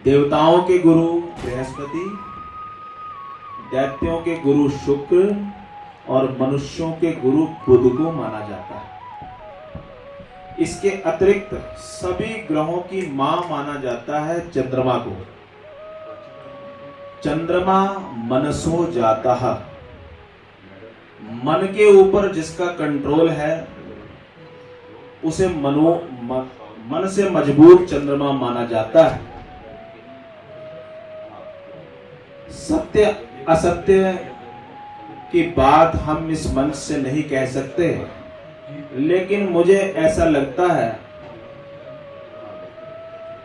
देवताओं के गुरु बृहस्पति, दैत्यों के गुरु शुक्र और मनुष्यों के गुरु बुध को माना जाता है। इसके अतिरिक्त सभी ग्रहों की मां माना जाता है चंद्रमा को। चंद्रमा मनसो जाता है, मन के ऊपर जिसका कंट्रोल है उसे मन से मजबूत चंद्रमा माना जाता है। सत्य असत्य की बात हम इस मंच से नहीं कह सकते, लेकिन मुझे ऐसा लगता है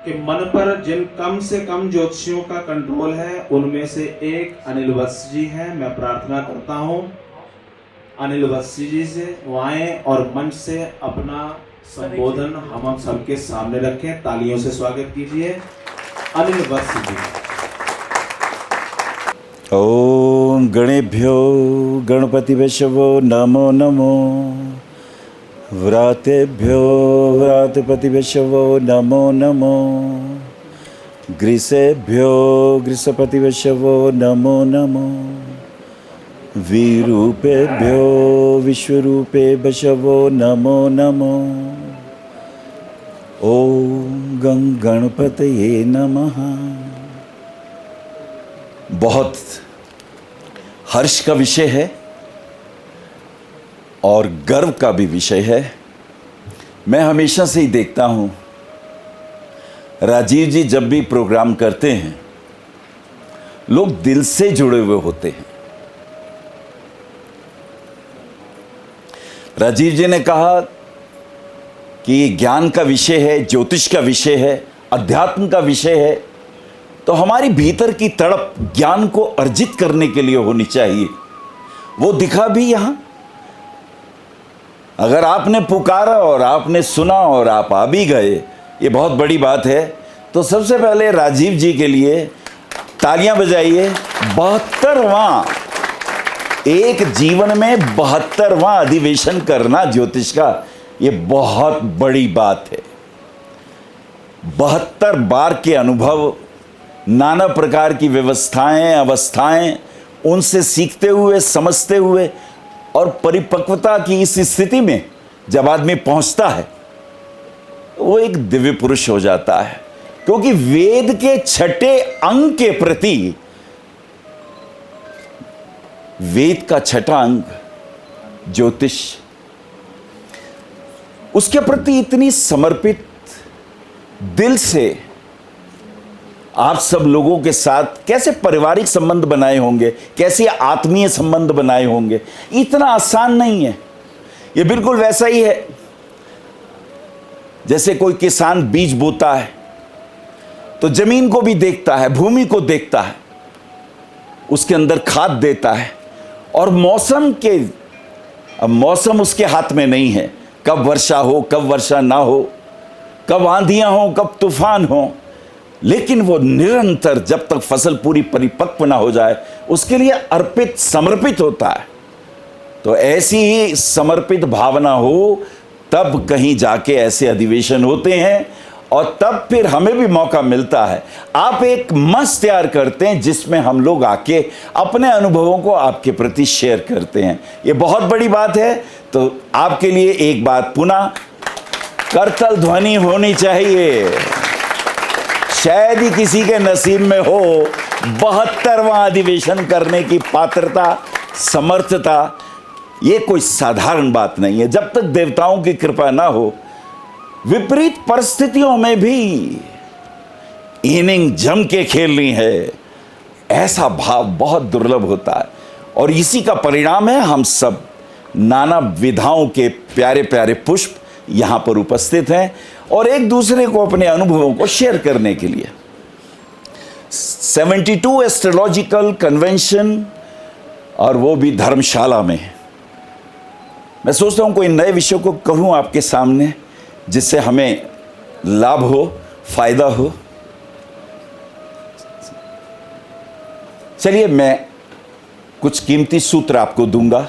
कि मन पर जिन कम से कम ज्योतिषियों का कंट्रोल है उनमें से एक अनिल वत्स जी हैं। मैं प्रार्थना करता हूं अनिल वत्स जी से वो आए और मंच से अपना संबोधन हम सबके सामने रखें। तालियों से स्वागत कीजिए अनिल वत्स जी। ओम गणेभ्यो गणपतिभ्यो नमो नमो, व्रातेभ्यो व्रातपतिभ्यो नमो नमो, ग्रीसेभ्यो ग्रीसपतिभ्यो नमो नमो, विरूपेभ्यो विश्वरूपेभ्यो नमो नमो। ओम गणपतये नमः। बहुत हर्ष का विषय है और गर्व का भी विषय है। मैं हमेशा से ही देखता हूं राजीव जी जब भी प्रोग्राम करते हैं लोग दिल से जुड़े हुए होते हैं। राजीव जी ने कहा कि ये ज्ञान का विषय है, ज्योतिष का विषय है, अध्यात्म का विषय है, तो हमारी भीतर की तड़प ज्ञान को अर्जित करने के लिए होनी चाहिए। वो दिखा भी यहां। अगर आपने पुकारा और आपने सुना और आप आ भी गए, ये बहुत बड़ी बात है। तो सबसे पहले राजीव जी के लिए तालियां बजाइए। 72वां, एक जीवन में 72वां अधिवेशन करना ज्योतिष का, ये बहुत बड़ी बात है। 72 बार के अनुभव, नाना प्रकार की व्यवस्थाएं अवस्थाएं, उनसे सीखते हुए समझते हुए और परिपक्वता की इस स्थिति में जब आदमी पहुंचता है वो एक दिव्य पुरुष हो जाता है। क्योंकि वेद के छठे अंग के प्रति, वेद का छठा अंग ज्योतिष, उसके प्रति इतनी समर्पित दिल से आप सब लोगों के साथ कैसे पारिवारिक संबंध बनाए होंगे, कैसे आत्मीय संबंध बनाए होंगे, इतना आसान नहीं है। ये बिल्कुल वैसा ही है जैसे कोई किसान बीज बोता है तो जमीन को भी देखता है, भूमि को देखता है, उसके अंदर खाद देता है और अब मौसम उसके हाथ में नहीं है, कब वर्षा हो कब वर्षा ना हो, कब आंधियां हो कब तूफान हो, लेकिन वो निरंतर जब तक फसल पूरी परिपक्व ना हो जाए उसके लिए अर्पित समर्पित होता है। तो ऐसी ही समर्पित भावना हो तब कहीं जाके ऐसे अधिवेशन होते हैं और तब फिर हमें भी मौका मिलता है। आप एक मंच तैयार करते हैं जिसमें हम लोग आके अपने अनुभवों को आपके प्रति शेयर करते हैं, ये बहुत बड़ी बात है। तो आपके लिए एक बात पुनः करतल ध्वनि होनी चाहिए। शायद ही किसी के नसीब में हो 72वां अधिवेशन करने की पात्रता, समर्थता। ये कोई साधारण बात नहीं है। जब तक देवताओं की कृपा ना हो, विपरीत परिस्थितियों में भी इनिंग जम के खेलनी है, ऐसा भाव बहुत दुर्लभ होता है। और इसी का परिणाम है हम सब नाना विधाओं के प्यारे प्यारे पुष्प यहां पर उपस्थित हैं और एक दूसरे को अपने अनुभवों को शेयर करने के लिए। 72 एस्ट्रोलॉजिकल कन्वेंशन, और वो भी धर्मशाला में। मैं सोचता हूं कोई नए विषयों को कहूं आपके सामने जिससे हमें लाभ हो, फायदा हो। चलिए मैं कुछ कीमती सूत्र आपको दूंगा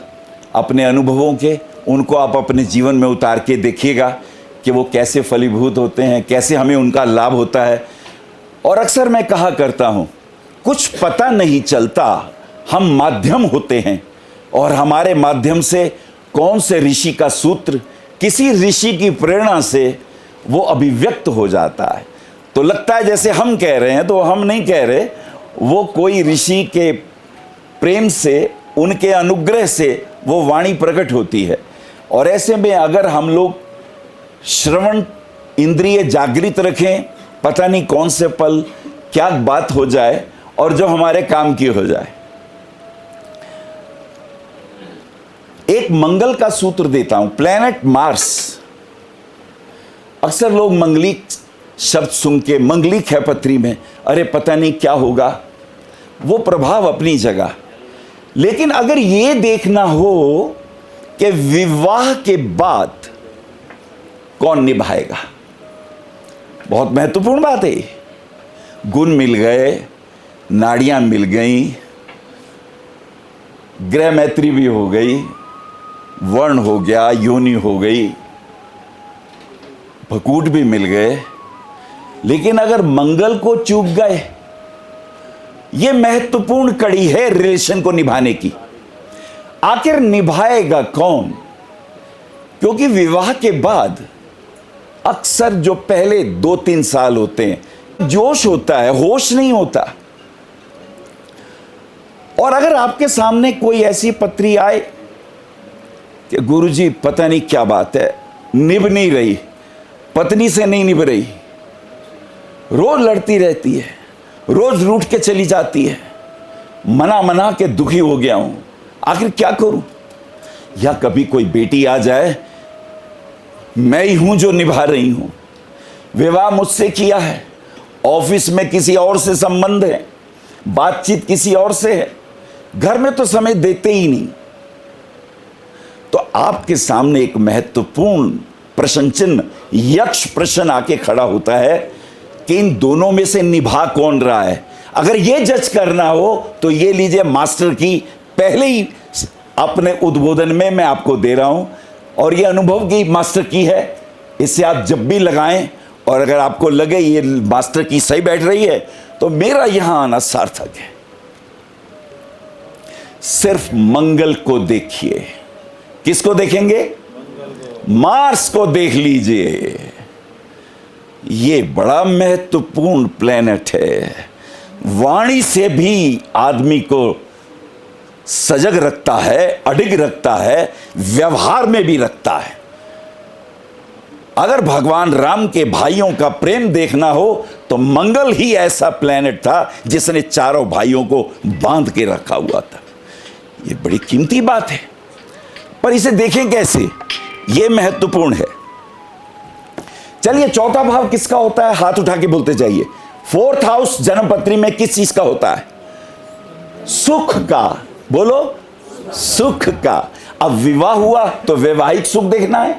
अपने अनुभवों के, उनको आप अपने जीवन में उतार के देखिएगा कि वो कैसे फलीभूत होते हैं, कैसे हमें उनका लाभ होता है। और अक्सर मैं कहा करता हूं, कुछ पता नहीं चलता, हम माध्यम होते हैं और हमारे माध्यम से कौन से ऋषि का सूत्र किसी ऋषि की प्रेरणा से वो अभिव्यक्त हो जाता है। तो लगता है जैसे हम कह रहे हैं, तो हम नहीं कह रहे, वो कोई ऋषि के प्रेम से, उनके अनुग्रह से वो वाणी प्रकट होती है। और ऐसे में अगर हम लोग श्रवण इंद्रिय जागृत रखें, पता नहीं कौन से पल क्या बात हो जाए और जो हमारे काम की हो जाए। एक मंगल का सूत्र देता हूं, प्लैनेट मार्स। अक्सर लोग मंगलिक शब्द सुन के, मंगलिक है पत्री में, अरे पता नहीं क्या होगा, वो प्रभाव अपनी जगह। लेकिन अगर ये देखना हो कि विवाह के बाद कौन निभाएगा, बहुत महत्वपूर्ण बात है। गुण मिल गए, नाड़ियां मिल गई, ग्रह मैत्री भी हो गई, वर्ण हो गया, योनि हो गई, भकूट भी मिल गए, लेकिन अगर मंगल को चूक गए, यह महत्वपूर्ण कड़ी है रिलेशन को निभाने की। आखिर निभाएगा कौन? क्योंकि विवाह के बाद अक्सर जो पहले 2-3 साल होते हैं, जोश होता है, होश नहीं होता। और अगर आपके सामने कोई ऐसी पत्री आए कि गुरुजी पता नहीं क्या बात है, निभ नहीं रही, पत्नी से नहीं निभ रही, रोज लड़ती रहती है, रोज रूठ के चली जाती है, मना मना के दुखी हो गया हूं, आखिर क्या करूं? या कभी कोई बेटी आ जाए, मैं ही हूं जो निभा रही हूं, विवाह मुझसे किया है, ऑफिस में किसी और से संबंध है, बातचीत किसी और से है, घर में तो समय देते ही नहीं। तो आपके सामने एक महत्वपूर्ण प्रश्न चिन्ह, यक्ष प्रश्न आके खड़ा होता है कि इन दोनों में से निभा कौन रहा है। अगर यह जज करना हो तो ये लीजिए मास्टर की, पहले ही अपने उद्बोधन में मैं आपको दे रहा हूं, और ये अनुभव की मास्टर की है। इसे आप जब भी लगाएं और अगर आपको लगे ये मास्टर की सही बैठ रही है, तो मेरा यहां आना सार्थक है। सिर्फ मंगल को देखिए। किसको देखेंगे? मार्स को देख लीजिए। ये बड़ा महत्वपूर्ण प्लेनेट है, वाणी से भी आदमी को सजग रखता है, अडिग रखता है, व्यवहार में भी रखता है। अगर भगवान राम के भाइयों का प्रेम देखना हो तो मंगल ही ऐसा प्लेनेट था जिसने चारों भाइयों को बांध के रखा हुआ था। ये बड़ी कीमती बात है, पर इसे देखें कैसे, यह महत्वपूर्ण है। चलिए, चौथा भाव किसका होता है? हाथ उठा के बोलते जाइए। 4th हाउस जन्म पत्री में किस चीज का होता है? सुख का। बोलो, सुख का। अब विवाह हुआ तो वैवाहिक सुख देखना है।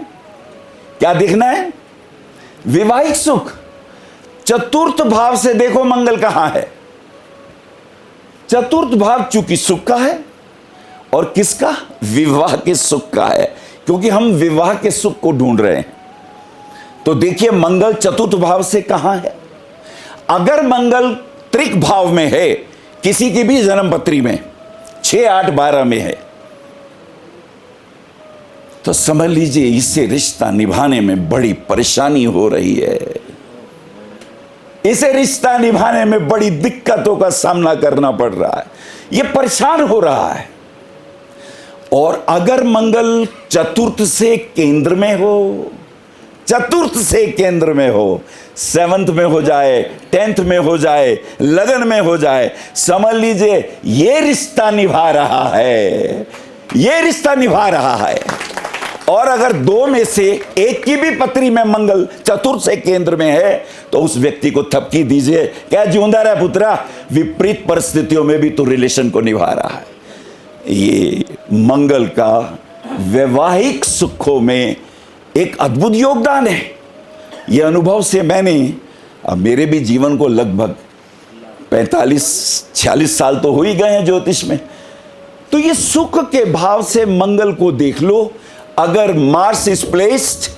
क्या देखना है? वैवाहिक सुख। चतुर्थ भाव से देखो मंगल कहां है। चतुर्थ भाव चूंकि सुख का है, और किसका? विवाह के सुख का है, क्योंकि हम विवाह के सुख को ढूंढ रहे हैं। तो देखिए मंगल चतुर्थ भाव से कहां है। अगर मंगल त्रिक भाव में है किसी की भी जन्म पत्री में, 6, 8, 12 में है, तो समझ लीजिए इससे रिश्ता निभाने में बड़ी परेशानी हो रही है। इसे रिश्ता निभाने में बड़ी दिक्कतों का सामना करना पड़ रहा है, यह परेशान हो रहा है। और अगर मंगल चतुर्थ से केंद्र में हो, चतुर्थ से केंद्र में हो, 7th में हो जाए, 10th में हो जाए, लगन में हो जाए, समझ लीजिए ये रिश्ता निभा रहा है, ये रिश्ता निभा रहा है। और अगर 2 में से एक की भी पत्री में मंगल चतुर्थ से केंद्र में है, तो उस व्यक्ति को थपकी दीजिए, क्या जिंदा रहा पुत्रा, विपरीत परिस्थितियों में भी तो रिलेशन को निभा रहा है। ये मंगल का वैवाहिक सुखों में एक अद्भुत योगदान है। यह अनुभव से मैंने, अब मेरे भी जीवन को लगभग 45-46 साल तो हो ही गए हैं ज्योतिष में। तो ये सुख के भाव से मंगल को देख लो। अगर मार्स इज प्लेस्ड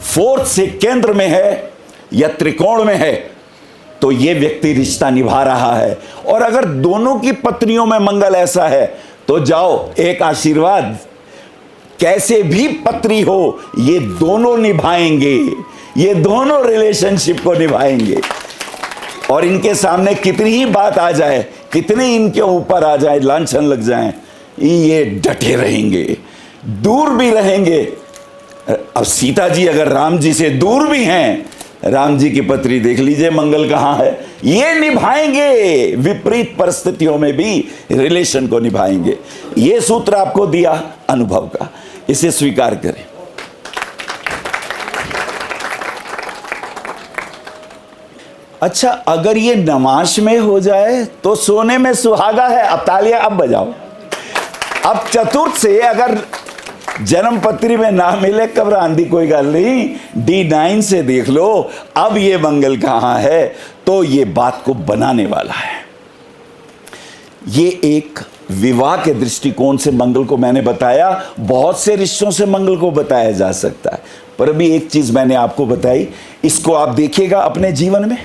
4th से केंद्र में है या त्रिकोण में है, तो ये व्यक्ति रिश्ता निभा रहा है। और अगर दोनों की पत्नियों में मंगल ऐसा है तो जाओ, एक आशीर्वाद, कैसे भी पत्री हो ये दोनों निभाएंगे, ये दोनों रिलेशनशिप को निभाएंगे। और इनके सामने कितनी ही बात आ जाए, कितने इनके ऊपर आ जाए, लांछन लग जाए, ये डटे रहेंगे, दूर भी रहेंगे। अब सीता जी अगर राम जी से दूर भी हैं, राम जी की पत्री देख लीजिए मंगल कहाँ है। ये निभाएंगे, विपरीत परिस्थितियों में भी रिलेशन को निभाएंगे। ये सूत्र आपको दिया अनुभव का, इसे स्वीकार करें। अच्छा, अगर ये नमाज में हो जाए तो सोने में सुहागा है। अब तालियां अब बजाओ। अब चतुर्थ से अगर जन्म पत्री में ना मिले घबराने दी कोई गल नहीं, D9 से देख लो अब ये मंगल कहां है, तो ये बात को बनाने वाला है। ये एक विवाह के दृष्टिकोण से मंगल को मैंने बताया, बहुत से रिश्तों से मंगल को बताया जा सकता है, पर अभी एक चीज मैंने आपको बताई, इसको आप देखिएगा अपने जीवन में।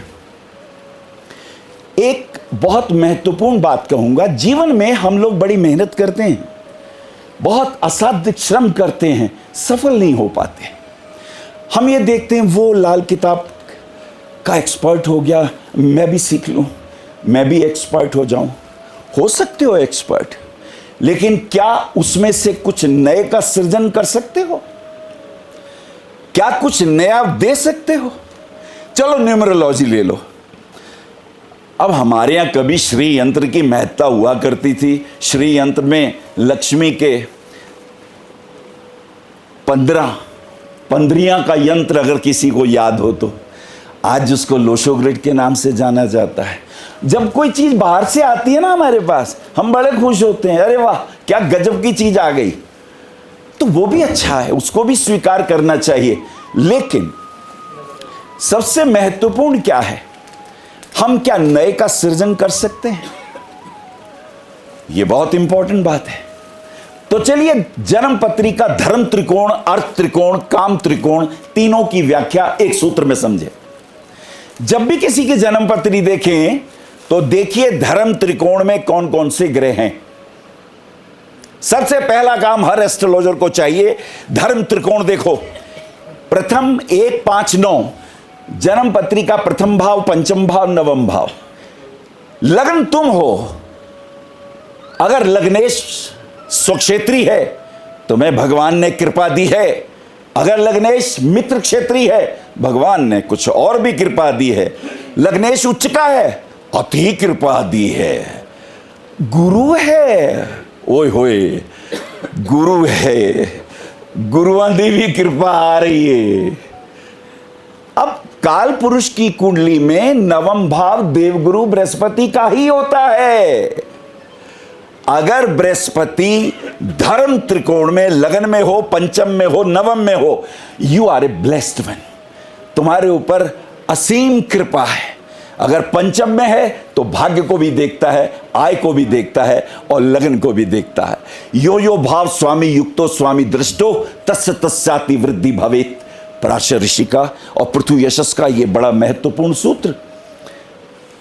एक बहुत महत्वपूर्ण बात कहूंगा, जीवन में हम लोग बड़ी मेहनत करते हैं, बहुत असाध्य श्रम करते हैं, सफल नहीं हो पाते। हम ये देखते हैं वो लाल किताब का एक्सपर्ट हो गया, मैं भी सीख लूं, मैं भी एक्सपर्ट हो जाऊं। हो सकते हो एक्सपर्ट, लेकिन क्या उसमें से कुछ नए का सृजन कर सकते हो? क्या कुछ नया दे सकते हो? चलो न्यूमरोलॉजी ले लो। अब हमारे यहाँ कभी श्री यंत्र की महत्ता हुआ करती थी। श्री यंत्र में लक्ष्मी के 15 का यंत्र अगर किसी को याद हो तो आज उसको लोशोग्रिड के नाम से जाना जाता है। जब कोई चीज बाहर से आती है ना हमारे पास, हम बड़े खुश होते हैं, अरे वाह क्या गजब की चीज आ गई। तो वो भी अच्छा है, उसको भी स्वीकार करना चाहिए। लेकिन सबसे महत्वपूर्ण क्या है, हम क्या नए का सृजन कर सकते हैं? ये बहुत इंपॉर्टेंट बात है। तो चलिए जन्म पत्री का धर्म त्रिकोण, अर्थ त्रिकोण, काम त्रिकोण, तीनों की व्याख्या एक सूत्र में समझे। जब भी किसी की जन्म पत्री देखें तो देखिए धर्म त्रिकोण में कौन कौन से ग्रह हैं। सबसे पहला काम हर एस्ट्रोलॉजर को चाहिए, धर्म त्रिकोण देखो। प्रथम 1, 5, 9 जन्म पत्री का प्रथम भाव, पंचम भाव, नवम भाव। लग्न तुम हो, अगर लग्नेश स्वक्षेत्री है तुम्हें भगवान ने कृपा दी है। अगर लग्नेश मित्र क्षेत्री है भगवान ने कुछ और भी कृपा दी है। लग्नेश उच्च का है, अति कृपा दी है। गुरु है, ओए होए गुरु है, गुरुओं की भी कृपा आ रही है। अब काल पुरुष की कुंडली में नवम भाव देवगुरु बृहस्पति का ही होता है। अगर बृहस्पति धर्म त्रिकोण में लग्न में हो, पंचम में हो, नवम में हो, you are a blessed one, तुम्हारे ऊपर असीम कृपा है। अगर पंचम में है तो भाग्य को भी देखता है, आय को भी देखता है और लगन को भी देखता है। यो यो भाव स्वामी युक्तो स्वामी दृष्टो तस्य तस्याति वृद्धि भवेत, पराशर ऋषि का और पृथु यशस का ये बड़ा महत्वपूर्ण सूत्र।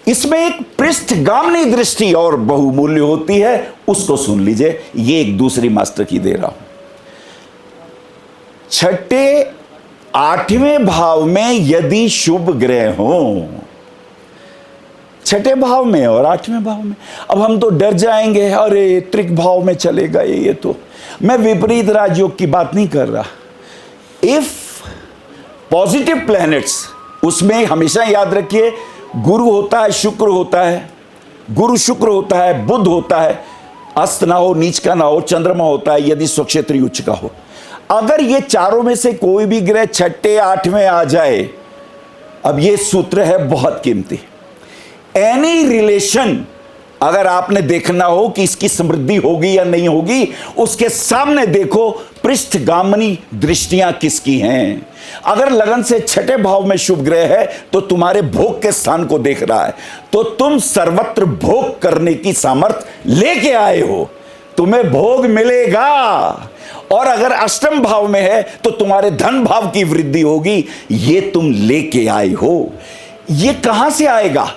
इसमें एक पृष्ठगामिनी दृष्टि और बहुमूल्य होती है, उसको सुन लीजिए। ये एक दूसरी मास्टर की दे रहा हूं। छठे 8वें भाव में यदि शुभ ग्रह हो, छठे भाव में और 8वें भाव में, अब हम तो डर जाएंगे, अरे त्रिक भाव में चले गए। ये तो मैं विपरीत राजयोग की बात नहीं कर रहा। इफ पॉजिटिव प्लैनेट्स, उसमें हमेशा याद रखिए गुरु होता है, शुक्र होता है, गुरु शुक्र होता है, बुध होता है, अस्त ना हो, नीच का ना हो, चंद्रमा होता है यदि स्वक्षेत्री उच्च का हो। अगर ये चारों में से कोई भी ग्रह छठे 8वें आ जाए, अब ये सूत्र है बहुत कीमती। एनी रिलेशन अगर आपने देखना हो कि इसकी समृद्धि होगी या नहीं होगी, उसके सामने देखो पृष्ठगामिनी दृष्टियां किसकी हैं। अगर लगन से छठे भाव में शुभ ग्रह है तो तुम्हारे भोग के स्थान को देख रहा है, तो तुम सर्वत्र भोग करने की सामर्थ्य लेके आए हो, तुम्हें भोग मिलेगा। और अगर अष्टम भाव में है तो तुम्हारे धन भाव की वृद्धि होगी, ये तुम लेके आए हो। ये कहां से आएगा?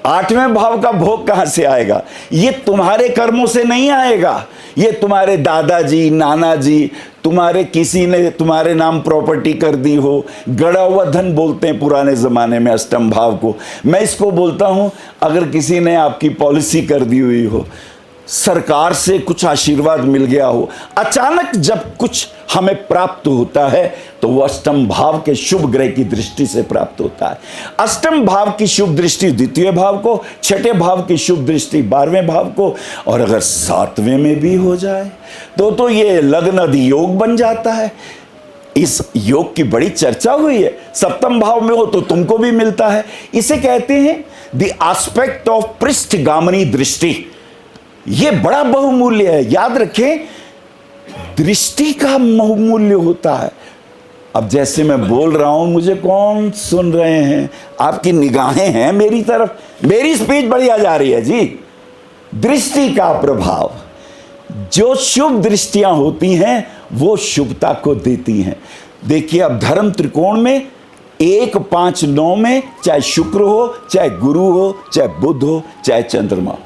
8वें भाव का भोग कहां से आएगा? ये तुम्हारे कर्मों से नहीं आएगा। ये तुम्हारे दादाजी, नाना जी, तुम्हारे किसी ने तुम्हारे नाम प्रॉपर्टी कर दी हो, गड़ा हुआ धन बोलते हैं पुराने जमाने में अष्टम भाव को। मैं इसको बोलता हूं, अगर किसी ने आपकी पॉलिसी कर दी हुई हो, सरकार से कुछ आशीर्वाद मिल गया हो, अचानक जब कुछ हमें प्राप्त होता है तो वह अष्टम भाव के शुभ ग्रह की दृष्टि से प्राप्त होता है। अष्टम भाव की शुभ दृष्टि द्वितीय भाव को, छठे भाव की शुभ दृष्टि 12वें भाव को, और अगर 7वें में भी हो जाए तो ये लग्न अधि योग बन जाता है। इस योग की बड़ी चर्चा हुई है। सप्तम भाव में हो तो तुमको भी मिलता है। इसे कहते हैं द एस्पेक्ट ऑफ पृष्ठगामिनी दृष्टि। यह बड़ा बहुमूल्य है, याद रखें, दृष्टि का बहुमूल्य होता है। अब जैसे मैं बोल रहा हूं, मुझे कौन सुन रहे हैं? आपकी निगाहें हैं मेरी तरफ, मेरी स्पीच बढ़िया जा रही है जी। दृष्टि का प्रभाव, जो शुभ दृष्टियां होती हैं वो शुभता को देती हैं। देखिए, अब धर्म त्रिकोण में 1, 5, 9 में चाहे शुक्र हो, चाहे गुरु हो, चाहे बुध हो, चाहे चंद्रमा,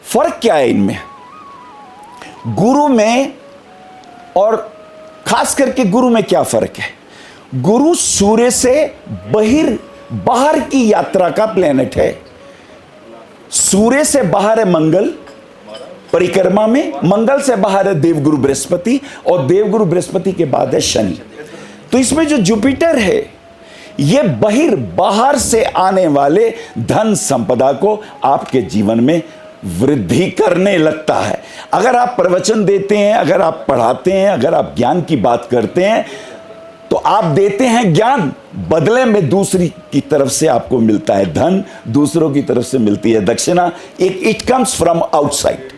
फर्क क्या है इनमें? गुरु में और खास करके गुरु में क्या फर्क है? गुरु सूर्य से बाहर की यात्रा का प्लेनेट है। सूर्य से बाहर है मंगल परिक्रमा में, मंगल से बाहर है देवगुरु बृहस्पति, और देवगुरु बृहस्पति के बाद है शनि। तो इसमें जो जुपिटर है, ये बाहर से आने वाले धन संपदा को आपके जीवन में वृद्धि करने लगता है। अगर आप प्रवचन देते हैं, अगर आप पढ़ाते हैं, अगर आप ज्ञान की बात करते हैं, तो आप देते हैं ज्ञान, बदले में दूसरी की तरफ से आपको मिलता है धन, दूसरों की तरफ से मिलती है दक्षिणा। It comes from outside.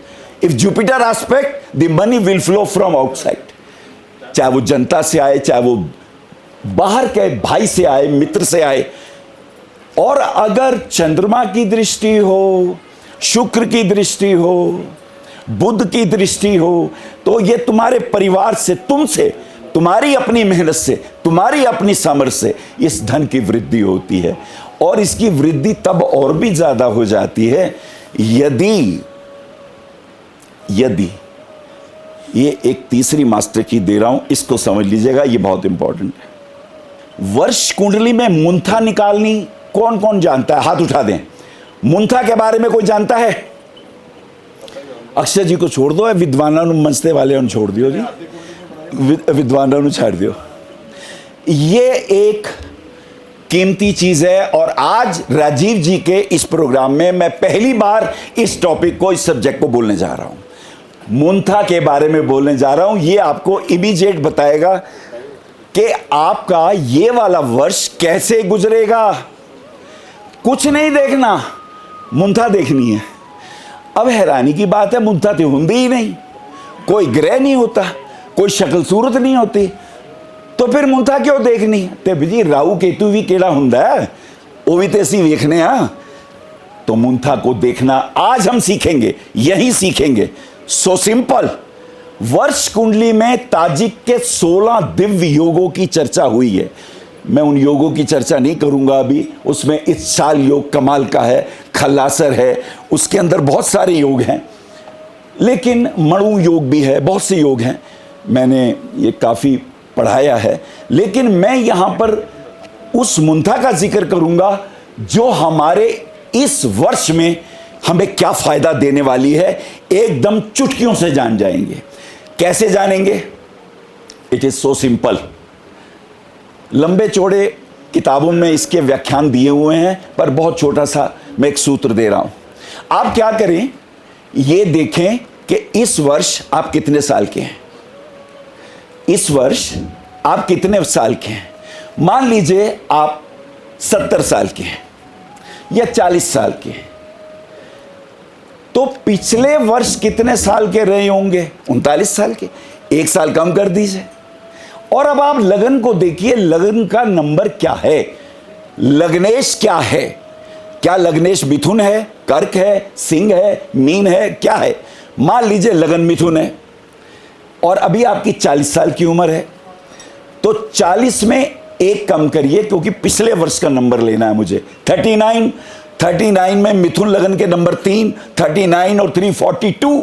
If Jupiter aspect, the money will flow from outside. चाहे वो जनता से आए, चाहे वो बाहर के भाई से आए, मित्र से आए। और अगर चंद्रमा की दृष्टि हो, शुक्र की दृष्टि हो, बुध की दृष्टि हो, तो ये तुम्हारे परिवार से, तुमसे, तुम्हारी अपनी मेहनत से, तुम्हारी अपनी सामर्थ्य से इस धन की वृद्धि होती है। और इसकी वृद्धि तब और भी ज्यादा हो जाती है यदि ये एक तीसरी मास्टर की दे रहा हूं, इसको समझ लीजिएगा, ये बहुत इंपॉर्टेंट है। वर्ष कुंडली में मुंथा निकालनी कौन कौन जानता है? हाथ उठा दें। मुंथा के बारे में कोई जानता है? अक्षय जी को छोड़ दो, विद्वानों मंचते वाले उन छोड़ दियो जी, विद्वानों छाड़ दियो। ये एक कीमती चीज है, और आज राजीव जी के इस प्रोग्राम में मैं पहली बार इस टॉपिक को, इस सब्जेक्ट को बोलने जा रहा हूं। मुंथा के बारे में बोलने जा रहा हूं। ये आपको इमीडिएट बताएगा कि आपका ये वाला वर्ष कैसे गुजरेगा। कुछ नहीं देखना, मुंथा देखनी है। अब हैरानी की बात है, मुंथा तो होंगी ही नहीं, कोई ग्रह नहीं होता, कोई शक्ल सूरत नहीं होती, तो फिर मुंथा क्यों देखनी? ते जी राहु केतु भी केड़ा हुंदा है, वो भी तो असी वेखने। तो मुंथा को देखना आज हम सीखेंगे, यही सीखेंगे। So simple. वर्ष कुंडली में ताजिक के 16 दिव्य योगों की चर्चा हुई है। मैं उन योगों की चर्चा नहीं करूंगा अभी। उसमें इत्साल योग कमाल का है, खल्लासर है, उसके अंदर बहुत सारे योग हैं, लेकिन मणु योग भी है, बहुत से योग हैं। मैंने ये काफ़ी पढ़ाया है, लेकिन मैं यहाँ पर उस मुंथा का जिक्र करूंगा जो हमारे इस वर्ष में हमें क्या फ़ायदा देने वाली है। एकदम चुटकियों से जान जाएंगे। कैसे जानेंगे? It is so simple. लंबे चौड़े किताबों में इसके व्याख्यान दिए हुए हैं, पर बहुत छोटा सा मैं एक सूत्र दे रहा हूं। आप क्या करें, ये देखें कि इस वर्ष आप कितने साल के हैं। इस वर्ष आप कितने साल के हैं? मान लीजिए आप 70 साल के हैं या 40 साल के हैं, तो पिछले वर्ष कितने साल के रहे होंगे? 39 साल के। 1 साल कम कर दीजिए। और अब आप लगन को देखिए, लगन का नंबर क्या है, लग्नेश क्या है? क्या लग्नेश मिथुन है, कर्क है, सिंह है, मीन है, क्या है? मान लीजिए लगन मिथुन है और अभी आपकी 40 साल की उम्र है, तो 40 में एक कम करिए क्योंकि पिछले वर्ष का नंबर लेना है मुझे। 39 में मिथुन लगन के नंबर 3, 39 और 3 42।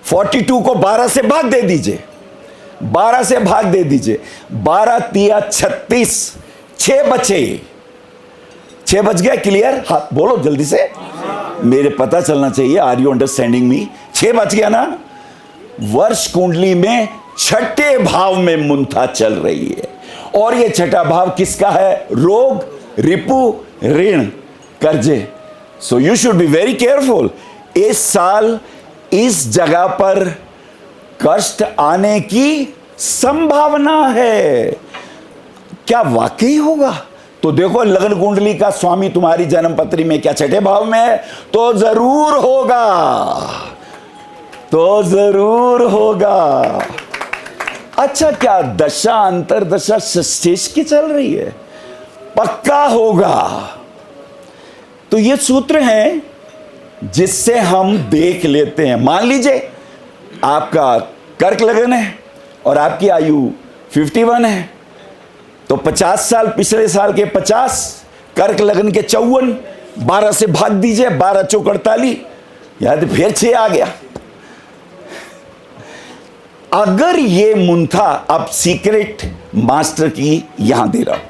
42 को 12 से भाग दे दीजिए, 12 से भाग दे दीजिए। 12 तिया 36, 6 बचे, 6 बच गया। क्लियर? हाँ बोलो जल्दी से, मेरे पता चलना चाहिए। Are you understanding me? 6 बच गया ना। वर्ष कुंडली में छठे भाव में मुंथा चल रही है, और ये छठा भाव किसका है? रोग, रिपु, ऋण, कर्जे। So you should be very careful. इस साल इस जगह पर कष्ट आने की संभावना है। क्या वाकई होगा? तो देखो लगन कुंडली का स्वामी तुम्हारी जन्म पत्री में क्या छठे भाव में है? तो जरूर होगा, तो जरूर होगा। अच्छा, क्या दशा अंतरदशा षष्ठेश की चल रही है? पक्का होगा। तो ये सूत्र हैं जिससे हम देख लेते हैं। मान लीजिए आपका कर्क लगन है और आपकी आयु 51 है, तो 50 साल पिछले साल के 50, कर्क लगन के 54, 12 से भाग दीजिए, 12 चौक 48, याद फिर 6 आ गया। अगर ये मुंथा, अब सीक्रेट मास्टर की यहां दे रहा हूं,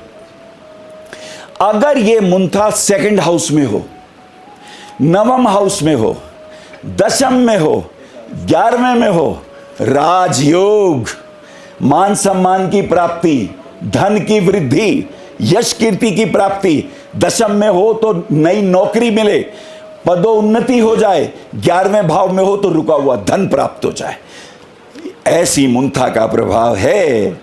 अगर ये मुंथा सेकंड हाउस में हो, नवम हाउस में हो, दशम में हो, 11वें में हो, राजयोग, मान सम्मान की प्राप्ति, धन की वृद्धि, यश कीर्ति की प्राप्ति, दशम में हो तो नई नौकरी मिले, पदोन्नति हो जाए, 11वें भाव में हो तो रुका हुआ धन प्राप्त हो जाए, ऐसी मुंथा का प्रभाव है।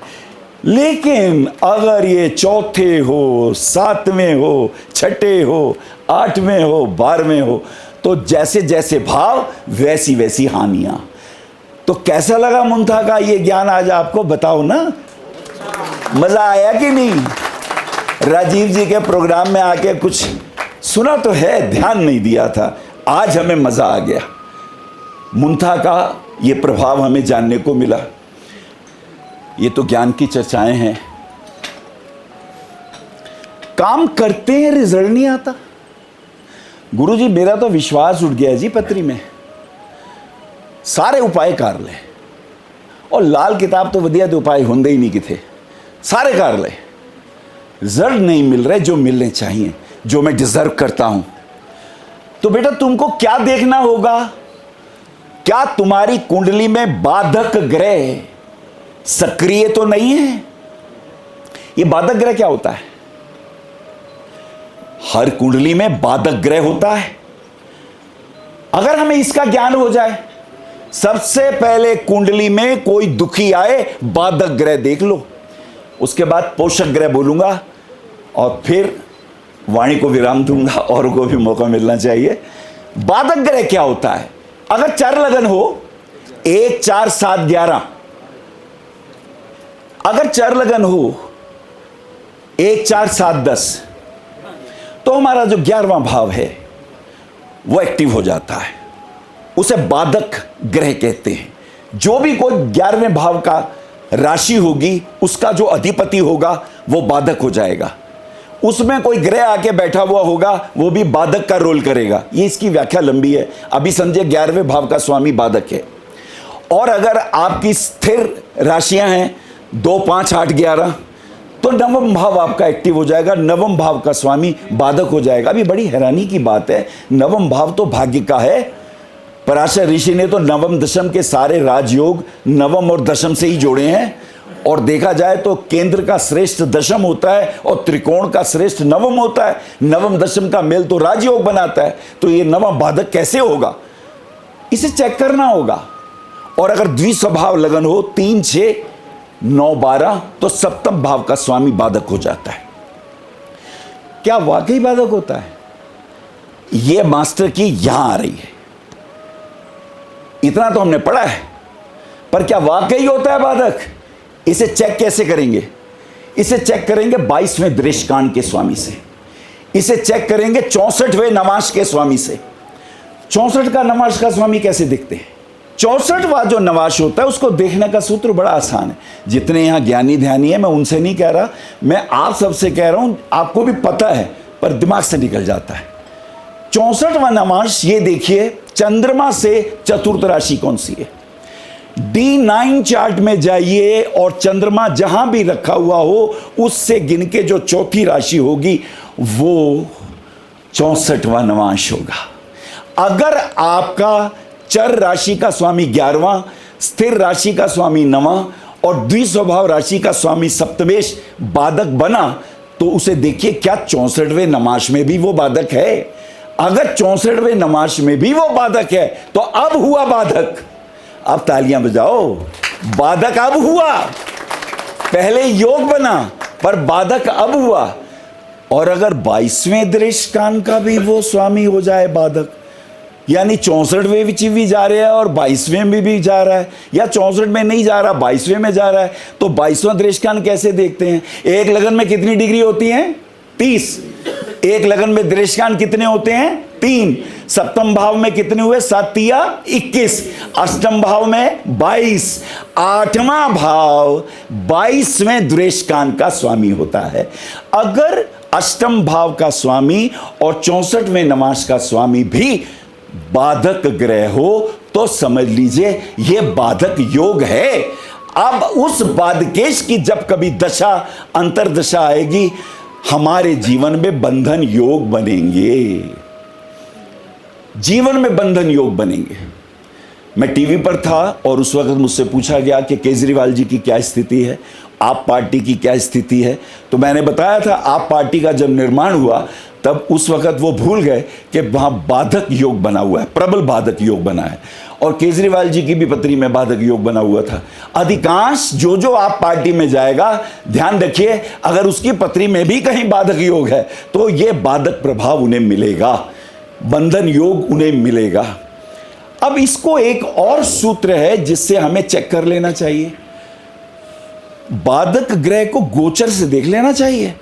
लेकिन अगर ये चौथे हो, 7वें हो, छठे हो, 8वें हो, 12वें हो, तो जैसे जैसे भाव वैसी वैसी हानियां। तो कैसा लगा मुंथा का ये ज्ञान आज आपको? बताओ ना, मजा आया कि नहीं? राजीव जी के प्रोग्राम में आके कुछ सुना तो है, ध्यान नहीं दिया था, आज हमें मजा आ गया। मुंथा का ये प्रभाव हमें जानने को मिला। ये तो ज्ञान की चर्चाएं हैं। काम करते हैं, रिजल्ट नहीं आता। गुरुजी मेरा तो विश्वास उठ गया जी पत्री में, सारे उपाय कर ले, और लाल किताब तो वधिया दे उपाय होंगे ही नहीं किथे, सारे कर ले, रिजल्ट नहीं मिल रहे जो मिलने चाहिए, जो मैं डिजर्व करता हूं। तो बेटा तुमको क्या देखना होगा? क्या तुम्हारी कुंडली में बाधक ग्रह सक्रिय तो नहीं है? ये बाधक ग्रह क्या होता है? हर कुंडली में बाधक ग्रह होता है। अगर हमें इसका ज्ञान हो जाए, सबसे पहले कुंडली में कोई दुखी आए, बाधक ग्रह देख लो, उसके बाद पोषक ग्रह बोलूंगा और फिर वाणी को विराम दूंगा, और को भी मौका मिलना चाहिए। बाधक ग्रह क्या होता है? अगर चर लगन हो 1, 4, 7, 11, अगर चर लगन हो 1, 4, 7, 10, तो हमारा जो 11वां भाव है वो एक्टिव हो जाता है। उसे बाधक ग्रह कहते हैं। जो भी कोई 11वें भाव का राशि होगी, उसका जो अधिपति होगा वो बाधक हो जाएगा। उसमें कोई ग्रह आके बैठा हुआ होगा, वो भी बाधक का रोल करेगा। ये इसकी व्याख्या लंबी है, अभी समझे 11वें भाव का स्वामी बाधक है। और अगर आपकी स्थिर राशियां हैं 2, 5, 8, 11, तो नवम भाव आपका एक्टिव हो जाएगा, नवम भाव का स्वामी बाधक हो जाएगा। अभी बड़ी हैरानी की बात है, नवम भाव तो भाग्य का है। पराशर ऋषि ने तो नवम दशम के सारे राजयोग नवम और दशम से ही जोड़े हैं, और देखा जाए तो केंद्र का श्रेष्ठ दशम होता है और त्रिकोण का श्रेष्ठ नवम होता है। नवम दशम का मेल तो राजयोग बनाता है, तो ये नवम बाधक कैसे होगा, इसे चेक करना होगा। और अगर द्विस्वभाव लगन हो 3, 6, 9, 12, तो सप्तम भाव का स्वामी बाधक हो जाता है। क्या वाकई बाधक होता है? यह मास्टर की यहां आ रही है। इतना तो हमने पढ़ा है, पर क्या वाकई होता है बाधक? इसे चेक कैसे करेंगे? इसे चेक करेंगे 22वें दृष्टकांड के स्वामी से, इसे चेक करेंगे 64वें नवांश के स्वामी से। 64 का नवांश का स्वामी कैसे दिखते हैं? 64वां जो नवाश होता है उसको देखने का सूत्र बड़ा आसान है। जितने यहां ज्ञानी ध्यानी है, मैं उनसे नहीं कह रहा, मैं आप सबसे कह रहा हूं, आपको भी पता है पर दिमाग से निकल जाता है। 64वां नवाश ये देखिए, चंद्रमा से चतुर्थ राशि कौन सी है? D9 चार्ट में जाइए और चंद्रमा जहां भी रखा हुआ हो उससे गिन के जो चौथी राशि होगी वो 64वां नवांश होगा। अगर आपका चर राशि का स्वामी 11वां, स्थिर राशि का स्वामी 9वां और द्विस्वभाव राशि का स्वामी सप्तमेश बाधक बना तो उसे देखिए क्या 64वें नमाश में भी वो बाधक है? अगर 64वें नमाश में भी वो बाधक है तो अब हुआ बाधक। अब तालियां बजाओ, बाधक अब हुआ। पहले योग बना पर बाधक अब हुआ। और अगर 22वें दृष्टान का भी वो स्वामी हो जाए बाधक, यानी 64वें भी जा रहा है और 22वें में भी जा रहा है, या 64 में नहीं जा रहा 22वें में जा रहा है, तो 22वां दृष्टान कैसे देखते हैं? एक लगन में कितनी डिग्री होती है? 30। एक लगन में दृष्टान कितने होते हैं? 3। सप्तम भाव में कितने हुए? 7 या 21। अष्टम भाव में 22। 8वां भाव 22वें दृष्टान का स्वामी होता है। अगर अष्टम भाव का स्वामी और 64वें नमाश का स्वामी भी बाधक ग्रह हो तो समझ लीजिए यह बाधक योग है। अब उस बाधकेश की जब कभी दशा अंतरदशा आएगी, हमारे जीवन में बंधन योग बनेंगे, जीवन में बंधन योग बनेंगे। मैं टीवी पर था और उस वक्त मुझसे पूछा गया कि केजरीवाल जी की क्या स्थिति है, आप पार्टी की क्या स्थिति है। तो मैंने बताया था आप पार्टी का जब निर्माण हुआ तब उस वक्त वो भूल गए कि वहां बाधक योग बना हुआ है, प्रबल बाधक योग बना है, और केजरीवाल जी की भी पत्री में बाधक योग बना हुआ था। अधिकांश जो आप पार्टी में जाएगा, ध्यान रखिए अगर उसकी पत्री में भी कहीं बाधक योग है तो ये बाधक प्रभाव उन्हें मिलेगा, बंधन योग उन्हें मिलेगा। अब इसको एक और सूत्र है जिससे हमें चेक कर लेना चाहिए। बाधक ग्रह को गोचर से देख लेना चाहिए।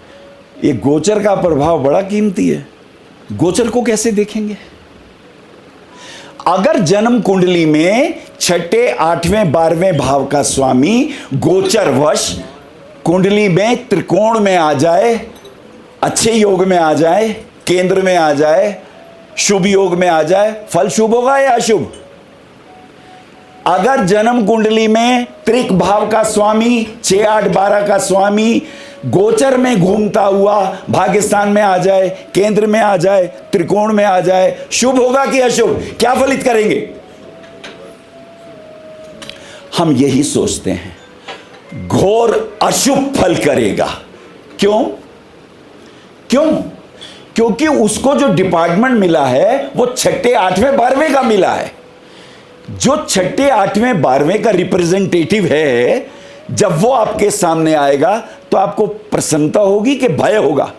ये गोचर का प्रभाव बड़ा कीमती है। गोचर को कैसे देखेंगे? अगर जन्म कुंडली में 6ठे 8वें 12वें भाव का स्वामी गोचर वश कुंडली में त्रिकोण में आ जाए, अच्छे योग में आ जाए, केंद्र में आ जाए, शुभ योग में आ जाए, फल शुभ होगा या अशुभ? अगर जन्म कुंडली में त्रिक भाव का स्वामी 6, 8, 12 का स्वामी गोचर में घूमता हुआ भाग्यस्थान में आ जाए, केंद्र में आ जाए, त्रिकोण में आ जाए, शुभ होगा कि अशुभ? क्या फलित करेंगे? हम यही सोचते हैं घोर अशुभ फल करेगा। क्यों? क्योंकि उसको जो डिपार्टमेंट मिला है वो 6ठे 8वें 12वें का मिला है। जो 6ठे 8वें 12वें का रिप्रेजेंटेटिव है, जब वो आपके सामने आएगा तो आपको प्रसन्नता होगी कि भय होगा?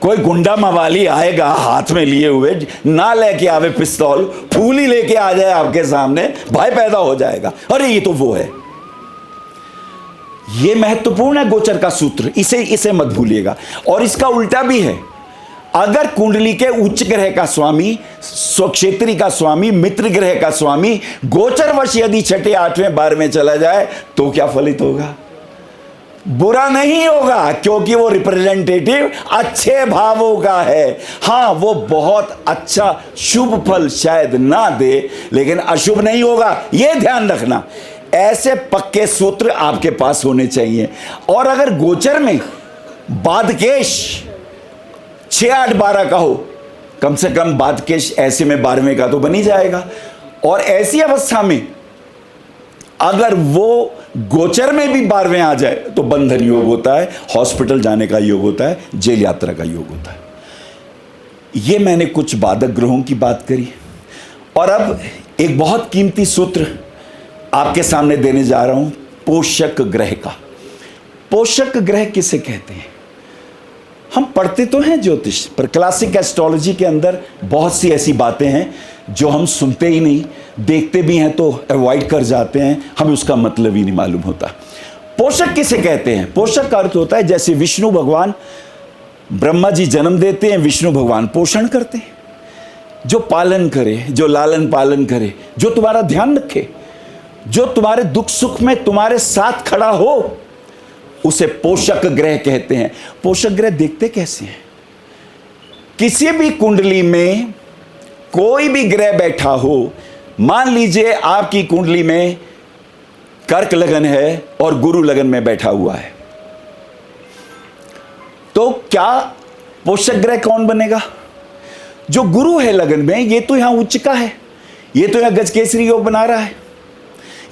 कोई गुंडा मवाली आएगा हाथ में लिए हुए, ना लेके आवे पिस्तौल, फूल ही लेके आ जाए आपके सामने, भय पैदा हो जाएगा, अरे ये तो वो है। ये महत्वपूर्ण है गोचर का सूत्र, इसे मत भूलिएगा। और इसका उल्टा भी है। अगर कुंडली के उच्च ग्रह का स्वामी, स्वक्षेत्री का स्वामी, मित्र ग्रह का स्वामी गोचरवश यदि 6ठे 8वें 12वें चला जाए तो क्या फलित होगा? बुरा नहीं होगा, क्योंकि वो रिप्रेजेंटेटिव अच्छे भावों का है। हां, वो बहुत अच्छा शुभ फल शायद ना दे, लेकिन अशुभ नहीं होगा, यह ध्यान रखना। ऐसे पक्के सूत्र आपके पास होने चाहिए। और अगर गोचर में बाधकेश 6, 8, 12 का हो, कम से कम बाधकेश ऐसे में 12वें का तो बन ही जाएगा। और ऐसी अवस्था में अगर वो गोचर में भी 12वें आ जाए तो बंधन योग होता है, हॉस्पिटल जाने का योग होता है, जेल यात्रा का योग होता है। ये मैंने कुछ बाधक ग्रहों की बात करी। और अब एक बहुत कीमती सूत्र आपके सामने देने जा रहा हूं, पोषक ग्रह का। पोषक ग्रह किसे कहते हैं? हम पढ़ते तो हैं ज्योतिष, पर क्लासिक एस्ट्रोलॉजी के अंदर बहुत सी ऐसी बातें हैं जो हम सुनते ही नहीं, देखते भी हैं तो अवॉइड कर जाते हैं, हमें उसका मतलब ही नहीं मालूम होता। पोषक किसे कहते हैं? पोषक का अर्थ होता है जैसे विष्णु भगवान, ब्रह्मा जी जन्म देते हैं, विष्णु भगवान पोषण करते हैं। जो पालन करे, जो लालन पालन करे, जो तुम्हारा ध्यान रखे, जो तुम्हारे दुख सुख में तुम्हारे साथ खड़ा हो, उसे पोषक ग्रह कहते हैं। पोषक ग्रह देखते कैसे हैं? किसी भी कुंडली में कोई भी ग्रह बैठा हो, मान लीजिए आपकी कुंडली में कर्क लगन है और गुरु लगन में बैठा हुआ है, तो क्या पोषक ग्रह कौन बनेगा? जो गुरु है लगन में, ये तो यहां उच्च का है, ये तो यहां गजकेसरी योग बना रहा है।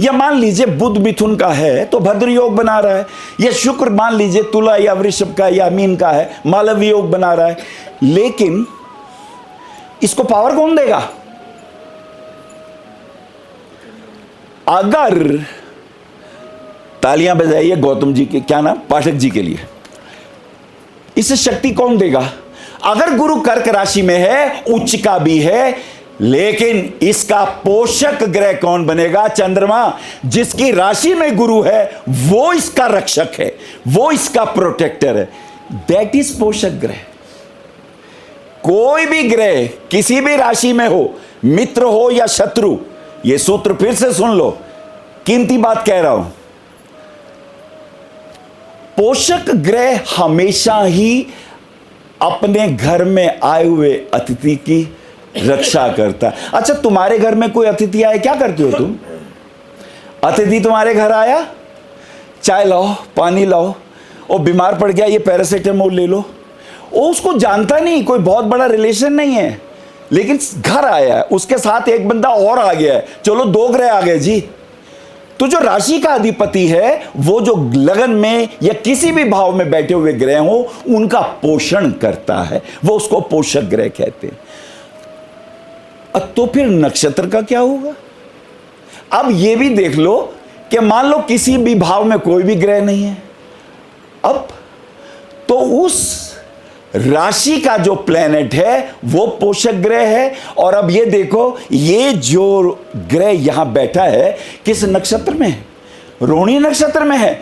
या मान लीजिए बुध मिथुन का है तो भद्र योग बना रहा है, या शुक्र मान लीजिए तुला या वृषभ का या मीन का है, मालव्य योग बना रहा है। लेकिन इसको पावर कौन देगा? अगर तालियां बजाइए गौतम जी के, क्या नाम, पाठक जी के लिए, इसे शक्ति कौन देगा? अगर गुरु कर्क राशि में है, उच्च का भी है, लेकिन इसका पोषक ग्रह कौन बनेगा? चंद्रमा। जिसकी राशि में गुरु है वो इसका रक्षक है, वो इसका प्रोटेक्टर है। दैट इज पोषक ग्रह। कोई भी ग्रह किसी भी राशि में हो, मित्र हो या शत्रु, ये सूत्र फिर से सुन लो, कीमती बात कह रहा हूं। पोषक ग्रह हमेशा ही अपने घर में आए हुए अतिथि की रक्षा करता है। अच्छा, तुम्हारे घर में कोई अतिथि आए, क्या करते हो तुम? अतिथि तुम्हारे घर आया, चाय लाओ, पानी लाओ, और बीमार पड़ गया, ये पैरासीटामोल ले लो। वो उसको जानता नहीं, कोई बहुत बड़ा रिलेशन नहीं है, लेकिन घर आया है, उसके साथ एक बंदा और आ गया है, चलो 2 ग्रह आ गए जी। तो जो राशि का अधिपति है, वो जो लगन में या किसी भी भाव में बैठे हुए ग्रह हो, उनका पोषण करता है, वो उसको पोषक ग्रह कहते हैं। तो फिर नक्षत्र का क्या होगा? अब ये भी देख लो कि मान लो किसी भी भाव में कोई भी ग्रह नहीं है, अब तो उस राशि का जो प्लेनेट है वो पोषक ग्रह है। और अब ये देखो, ये जो ग्रह यहां बैठा है किस नक्षत्र में है? रोहिणी नक्षत्र में है,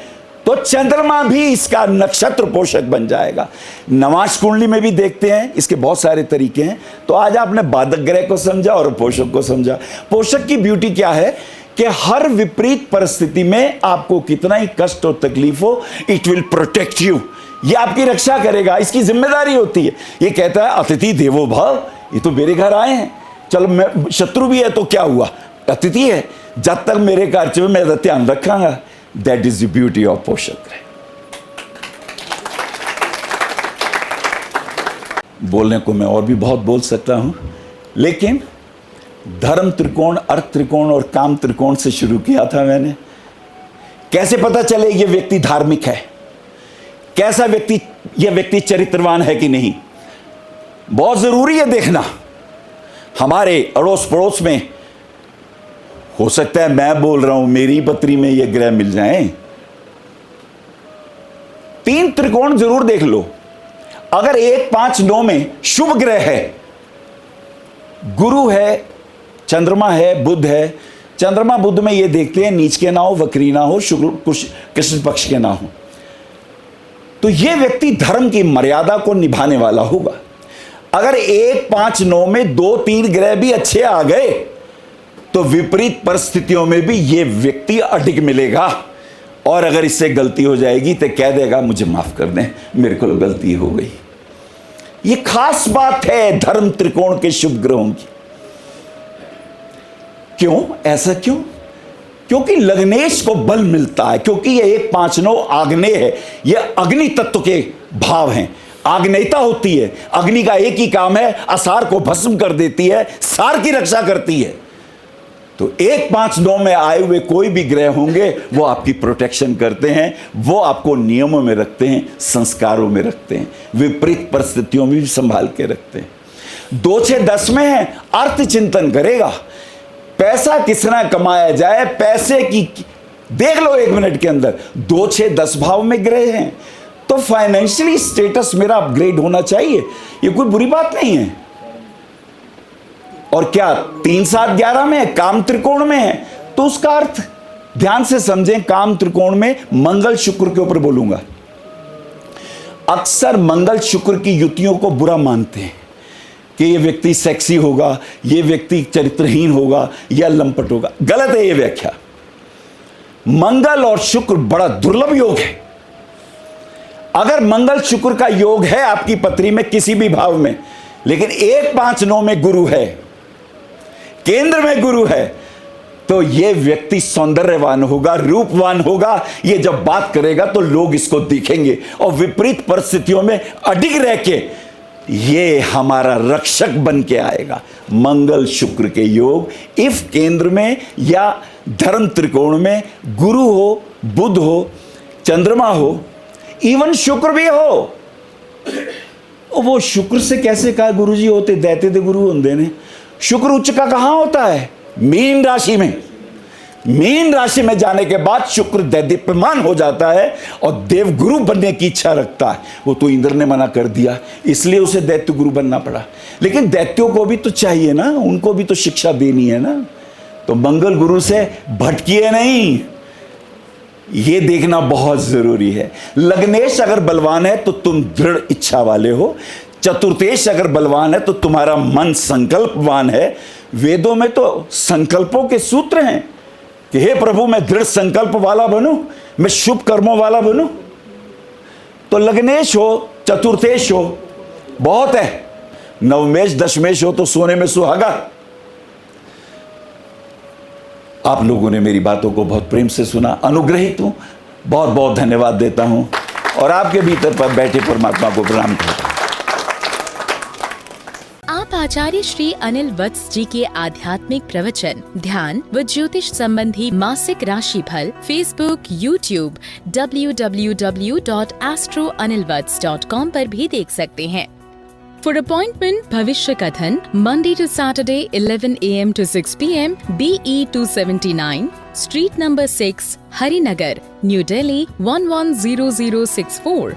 तो चंद्रमा भी इसका नक्षत्र पोषक बन जाएगा। नवांश कुंडली में भी देखते हैं, इसके बहुत सारे तरीके हैं। तो आज आपने बाधक ग्रह को समझा और पोषक को समझा। पोषक की ब्यूटी क्या है कि हर विपरीत परिस्थिति में आपको कितना ही कष्ट और तकलीफ हो, इट विल प्रोटेक्ट यू, ये आपकी रक्षा करेगा, इसकी जिम्मेदारी होती है। ये कहता है अतिथि देवो भव, ये तो मेरे घर आए हैं, चलो मैं शत्रु भी है तो क्या हुआ, अतिथि है, जब तक मेरे कार्य में मैं ध्यान रखूंगा। That is the beauty of पोषक ग्रह। बोलने को मैं और भी बहुत बोल सकता हूं, लेकिन धर्म त्रिकोण, अर्थ त्रिकोण और काम त्रिकोण से शुरू किया था मैंने। कैसे पता चले ये व्यक्ति धार्मिक है, कैसा व्यक्ति, यह व्यक्ति चरित्रवान है कि नहीं, बहुत जरूरी है देखना। हमारे अड़ोस पड़ोस में हो सकता है मैं बोल रहा हूं मेरी पत्री में ये ग्रह मिल जाएं। 3 त्रिकोण जरूर देख लो। अगर 1, 5, 9 में शुभ ग्रह है, गुरु है, चंद्रमा है, बुध है। चंद्रमा बुध में ये देखते हैं नीच के ना हो, वक्री ना हो, शुक्ल कृष्ण पक्ष के ना हो, तो ये व्यक्ति धर्म की मर्यादा को निभाने वाला होगा। अगर 1, 5, 9 में 2, 3 ग्रह भी अच्छे आ गए तो विपरीत परिस्थितियों में भी ये व्यक्ति अडिग मिलेगा। और अगर इससे गलती हो जाएगी तो कह देगा मुझे माफ कर दें, मेरे को गलती हो गई। ये खास बात है धर्म त्रिकोण के शुभ ग्रहों की। क्यों ऐसा? क्यों? क्योंकि लग्नेश को बल मिलता है, क्योंकि ये 1, 5, 9 आग्नेय है, ये अग्नि तत्व के भाव हैं, आग्नेयता होती है। अग्नि का एक ही काम है, असार को भस्म कर देती है, सार की रक्षा करती है। तो 1, 5, 9 में आए हुए कोई भी ग्रह होंगे वो आपकी प्रोटेक्शन करते हैं, वो आपको नियमों में रखते हैं, संस्कारों में रखते हैं, विपरीत परिस्थितियों में भी संभाल के रखते हैं। 2, 6, 10 में है, अर्थ चिंतन करेगा, पैसा किस तरह कमाया जाए, पैसे की देख लो 1 मिनट के अंदर। 2, 6, 10 भाव में ग्रह हैं तो फाइनेंशियली स्टेटस मेरा अपग्रेड होना चाहिए, ये कोई बुरी बात नहीं है। और क्या 3, 7, 11 में काम त्रिकोण में है तो उसका अर्थ ध्यान से समझें। काम त्रिकोण में मंगल शुक्र के ऊपर बोलूंगा। अक्सर मंगल शुक्र की युतियों को बुरा मानते हैं, कि ये व्यक्ति सेक्सी होगा, ये व्यक्ति चरित्रहीन होगा या लंपट होगा। गलत है ये व्याख्या। मंगल और शुक्र बड़ा दुर्लभ योग है। अगर मंगल शुक्र का योग है आपकी पत्री में किसी भी भाव में, लेकिन 1 5 9 में गुरु है, केंद्र में गुरु है, तो यह व्यक्ति सौंदर्यवान होगा, रूपवान होगा। यह जब बात करेगा तो लोग इसको देखेंगे और विपरीत परिस्थितियों में अडिग रह के ये हमारा रक्षक बन के आएगा। मंगल शुक्र के योग इफ केंद्र में या धर्म त्रिकोण में गुरु हो, बुध हो, चंद्रमा हो, इवन शुक्र भी हो। वो शुक्र से कैसे कहा गुरुजी होते दैत्य दे गुरु होंगे ने। शुक्र उच्च का कहां होता है? मीन राशि में। मीन राशि में जाने के बाद शुक्र दैदीप्यमान हो जाता है और देवगुरु बनने की इच्छा रखता है। वो तो इंद्र ने मना कर दिया, इसलिए उसे दैत्य गुरु बनना पड़ा। लेकिन दैत्यों को भी तो चाहिए ना, उनको भी तो शिक्षा देनी है ना। तो मंगल गुरु से भटकिए नहीं, ये देखना बहुत जरूरी है। लग्नेश अगर बलवान है तो तुम दृढ़ इच्छा वाले हो। चतुर्थेश अगर बलवान है तो तुम्हारा मन संकल्पवान है। वेदों में तो संकल्पों के सूत्र हैं कि हे प्रभु मैं दृढ़ संकल्प वाला बनूं, मैं शुभ कर्मों वाला बनूं। तो लग्नेश हो, चतुर्थेश हो, बहुत है। नवमेश दशमेश हो तो सोने में सुहागा। आप लोगों ने मेरी बातों को बहुत प्रेम से सुना, अनुग्रहित हूं, बहुत बहुत धन्यवाद देता हूं और आपके भीतर पर बैठे परमात्मा को प्रणाम करता हूं। आप आचार्य श्री अनिल वत्स जी के आध्यात्मिक प्रवचन, ध्यान व ज्योतिष संबंधी मासिक राशिफल फेसबुक, यूट्यूब, www.astroanilvats.com पर भी देख सकते हैं। For appointment, भविष्य कथन, Monday to Saturday, 11 a.m. to 6 p.m. BE 279, Street number 6, Harinagar, New Delhi 110064.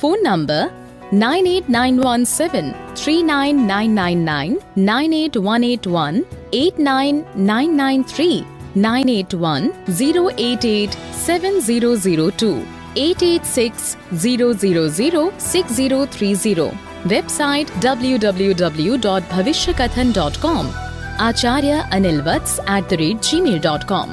Phone number 98917 39999 98181 89993 981 088 7002 886 000 6030. Website www.bhavishyakathan.com. Acharya Anil Vats @gmail.com.